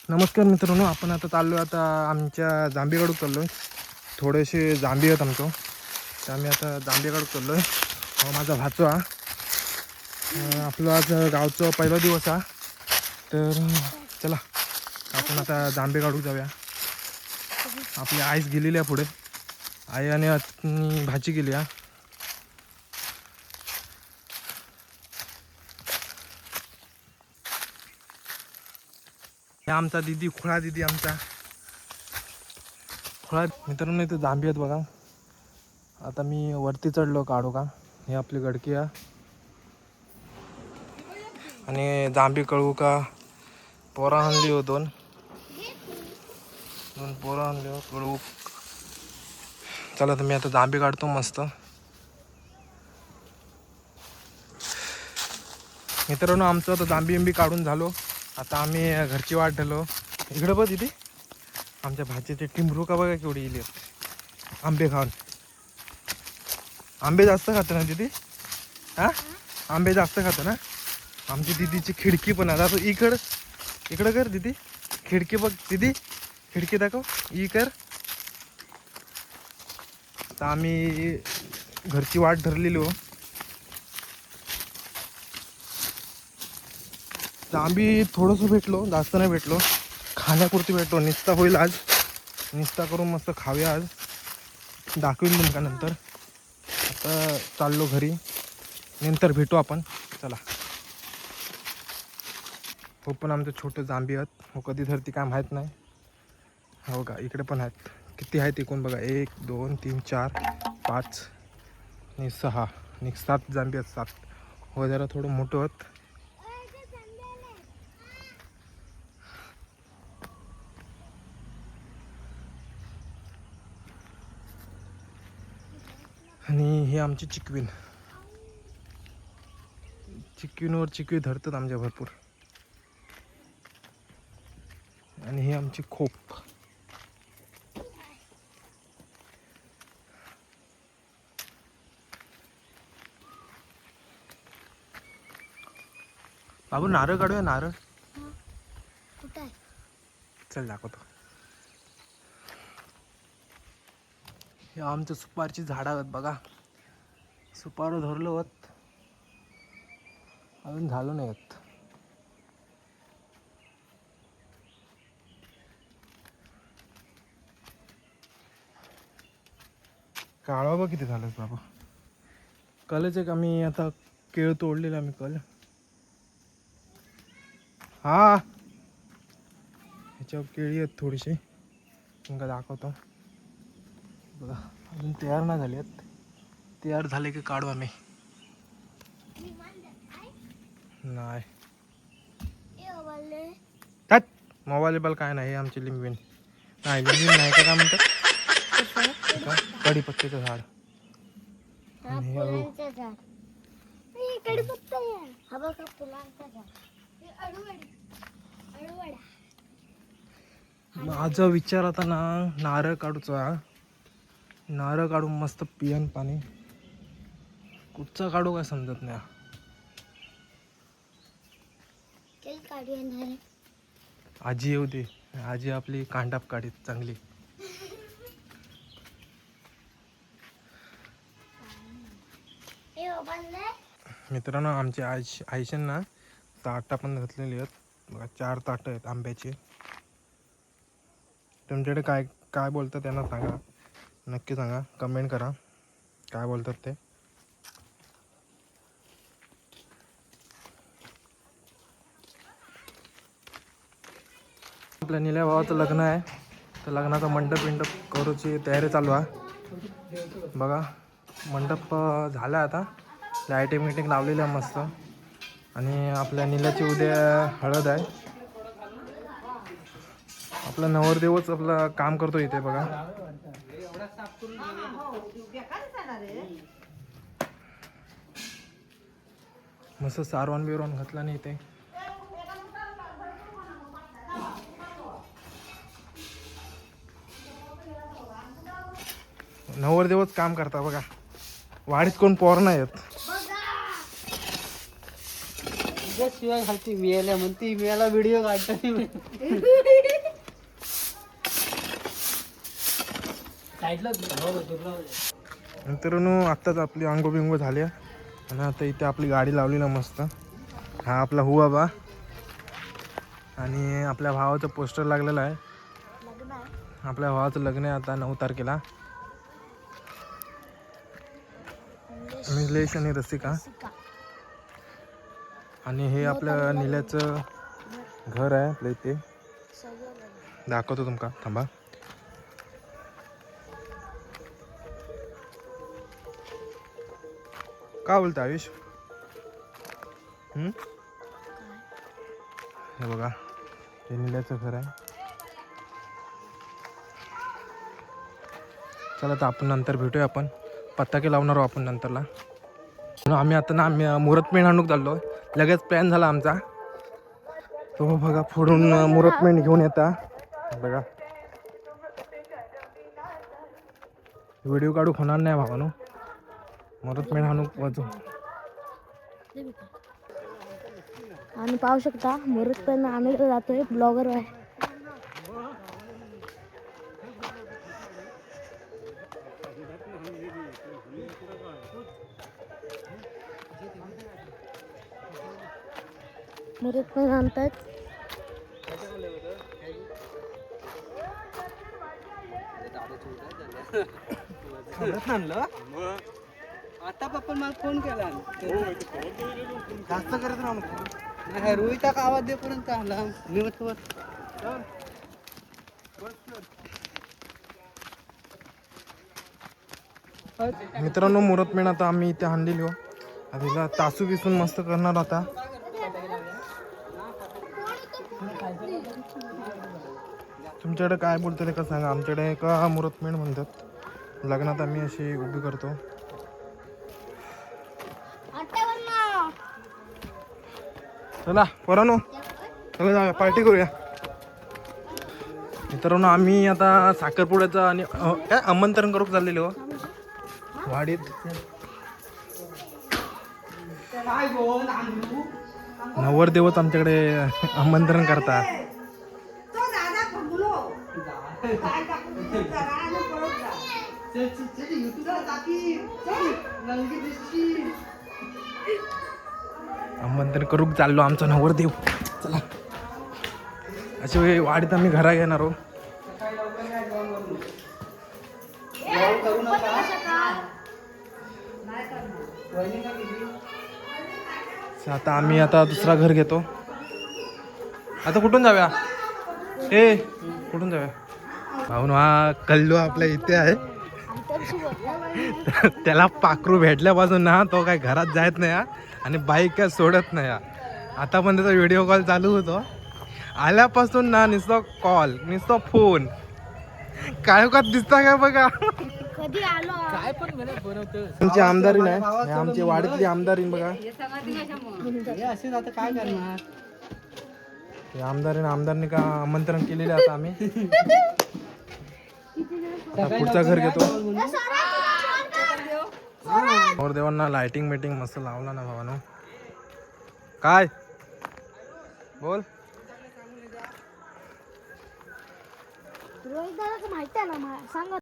नमस्कार मित्रांनो, आपण आता चाललो आता आमच्या जांभेगाडू चाललो आहे. थोडेसे जांभी आहेत आमचं, तर आम्ही आता जांभेगाडू चाललो आहे. हा माझा भाचा आपलं आज गावचं पहिला दिवस हा. तर चला आपण आता जांभेगाडू जाऊया. आपली आईच गेलेली आहे पुढे, आई आणि भाची गेली हा. हे आमचा दिदी खुळा दिदी आमचा खुळा मित्रांनो. इथे जांभी आहेत बघा. आता मी वरती चढलो काढू का. हे आपली गडकी आहे आणि जांभी कळू का. पोरा आणली हो दोन पोरं आणली हो कळू. चला तर मी आता जांभी काढतो मस्त. मित्रांनो आमचं आता जांभी काढून झालो. आता आम्ही घरची वाट धरलो. इकडे बघ तिथे आमच्या भाजीचे टिंबरू का बघा केवढी इली आंबे खाऊन. आंबे जास्त खातं ना दिदी? हां आंबे जास्त खातं ना. आमची दिदीची खिडकी पण आहे. आता इकडं कर दिदी. खिडकी बघ दिदी, खिडकी दाखव. कर. आता आम्ही घरची वाट धरलेली हो. जांभी थोडंसं भेटलो, जास्त नाही भेटलो. खाण्यापुरती भेटलो. निस्ता होईल आज. निस्ता करून मस्त खाऊया आज. दाखवीन तुमका नंतर. आता चाललो घरी, नंतर भेटू आपण. चला. हो पण आमचं छोटं जांभी आहेत. हो कधी धरती काय माहीत नाही. हो का इकडे पण आहेत. किती आहेत एकूण बघा. 1 2 3 4 5 आणि 6 आणि 7 जांभी आहेत. 7 हो जरा थोडं मोठं आहेत. आणि हे आमची चिकवीन. चिकवीनवर चिकवी धरतात आमच्या भरपूर. आणि हे आमची खोप. बाबू नारळ काढूया. नारळ चल दाखवतो. हे आमचं सुपारची झाडं आहेत बघा. सुपार धरलो होत, अजून झालं नाही आहेत. काढवा बघ किती झालं बाबा. कलच एक आम्ही आता केळ तोडलेला आम्ही कल. हा ह्याच्यावर केळी आहेत थोडीशी, तुमका दाखवतो बघा. अजून तयार नाही झाली आहेत. तयार झाले की काढू आम्ही. नाही त्यात मोबाईल काय नाही. आमची लिंबीन नाही. लिंबीन नाही का काय म्हणतात. कढीपत्त्याचं झाड. माझा विचार आता ना नारळ काढूचा. नारळ काढून मस्त पियन पाणी. कुठचा काढू काय समजत नाही. आजी येऊ दे. आजी आपली कांडाप काढीत चांगली. मित्रांनो आमच्या आईशांना ताटा पण घातलेली आहेत बघा. 4 ताटं आहेत आंब्याची. तुमच्याकडे काय काय बोलतात त्यांना सांगा. नक्की सांगा, कमेंट करा काय बोलतात ते. आपल्या निल्या भावाचं लग्न आहे, तर लग्नाचा मंडप करूची तयारी चालू आहे बघा. मंडप झाला आता. लाईटिंग लावलेली आहे मस्त. आणि आपल्या निल्याची उद्या हळद आहे. आपला नवरदेवच आपलं काम करतो इथे बघा. मस्त सारवण बिरवण घातला नाही इथे. नवरदेवच काम करता बघा. वाडीत कोण पोर नाही आहेत. शिवाय खालती मिळाल्या म्हणती मिळाला व्हिडिओ काढतो. मित्रांनो आत्ताच आपली अंगो बिंगो झाल्या आणि आता इथे आपली गाडी लावली ना मस्त. हा आपला हुआ बा आणि आपल्या भावाचं पोस्टर लागलेलं आहे. आपल्या भावाचं लग्न आहे आता 9 तारखेला. निलेश आणि रसिका. आणि हे आपलं निल्याचं घर आहे आपल्या इथे. दाखवतो तुमका थांबा. का बोलतो आयुष? हे बघा हे निल्याचं घर आहे. चला तर आपण नंतर भेटूया. आपण पत्ताके लावणार आहोत आपण नंतरला. आम्ही आता ना मुहूर्तमेढ आणूक चाललो. लगेच प्लॅन झाला आमचा. तो बघा फोडून मुहूर्तमेढ घेऊन येता बघा. व्हिडिओ काढू होणार नाही भावानो. मुहूर्तमेढ आणूक वाजू. आणि पाहू शकता मुहूर्तमेढ आम्ही जातोय. ब्लॉगर आहे. मुहूर्तमेढ आणतायत. आता पप्पा मला फोन केला. जास्त करत राहू. नाही रोहिता का आवाज देपर्यंत आला मी मित्रांनो मुहूर्तमेढ आता आम्ही इथे आणलेली हो. आता तिला तासू बिसून मस्त करणार आता. तुमच्याकडे काय बोलतो ते का सांगा. आमच्याकडे एका मुहूर्तमेढ म्हणतात. लग्नात आम्ही अशी उभी करतो. चला पोरांनो चला जाऊया पार्टी करूया. मित्रांनो आम्ही आता साखरपुड्याचं आणि काय आमंत्रण करूक चाललेलो हो वाडीत. नवरदेवच आमच्याकडे आमंत्रण करतात. आमंत्रण करूक चाललो आमचा नवरदेव. चला अशा वेळी वाडीत आम्ही घरा घेणार आहोत. आता आम्ही आता दुसरा घर घेतो. आता कुठून जाऊया? ए कुठून जाऊया? भाऊन हा कल्लू आपल्या इथे आहे. त्याला पाखरू भेटल्यापासून ना तो काय घरात जात नाही आणि बाईक काय सोडत नाही. आता पण त्याचा व्हिडिओ कॉल चालू होतो. आल्यापासून ना नुसतं कॉल नुसतं फोन. काय का दिसता काय बघा. कधी आलो काय पण बनवतो. आमची आमदारी नाही आमची वाडीतली आमदारी बघा. असे आता काय करणार. आमदारने का आमंत्रण केलेले आता आम्ही. पुढचा घर घेतो. नवरदेवांना लाइटिंग मीटिंग मस्त लावला ना भावानो. काय बोल. रोहित दादाचं माहिती आहे ना सांगा.